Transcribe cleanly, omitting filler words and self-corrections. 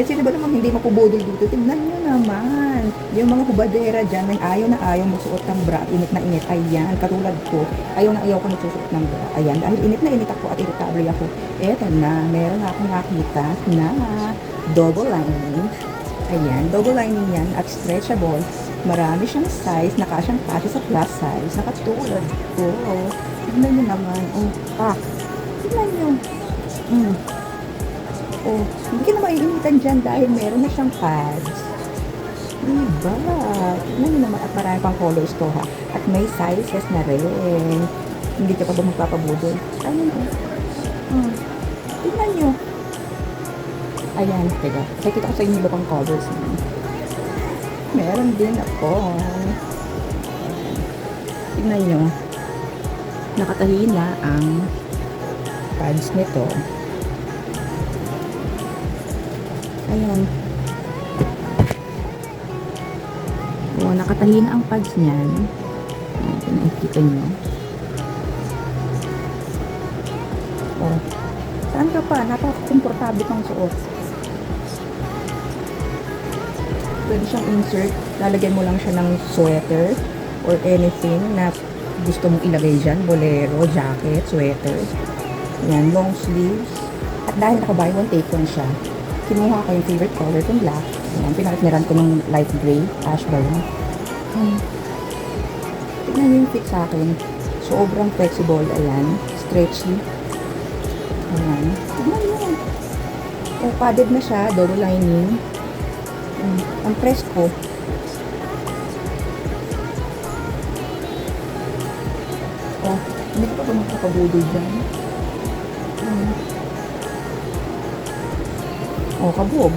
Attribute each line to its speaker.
Speaker 1: Sino ba namang hindi mapubudol dito? Tignan nyo naman. Yung mga hubadera dyan, na ayaw magsuot ng bra, init na init. Ayan, katulad ko. Ayaw na ayaw ko nagsusuot ng bra. Ayan, dahil init na init ako at irritable ako. Eto na, meron akong nakita na double lining. Ayan, double lining yan at stretchable. Marami siyang size, nakasyang kasya sa plus size. Nakatulad ko. Tignan nyo naman. Tignan nyo. Hindi ka na maiinitan dyan dahil meron na siyang pads. Diba? Tignan nyo naman at marami pang colors to ha. At may sizes na rin. Hindi ka pa ba magpapabudol? Ayun o. Tignan nyo. Ayan, teka. Nakikita ko sa inyo iba pang colors. Meron din ako. Tignan nyo. Nakatahi na ang pads nito. Ayan. Nakatahi na ang pads niyan. Ayan, nakikita nyo. Saan ka pa? Napaka-komportable pang suot. Pwede siyang insert. Lalagyan mo lang siya ng sweater or anything na gusto mong ilagay dyan. Bolero, jacket, sweater. Ayan, long sleeves. At dahil naka-buy one, take one siya. Kinuha ko yung favorite color kong black. Ayan, pinakitniran ko ng light gray, ash brown. Tignan nyo yung fit sa akin. Sobrang flexible. Ayan, stretchy. Ayan. Tignan nyo. Padded na siya, double lining. Ang press ko. Hindi ko pa magkakabudol dyan. Kabog.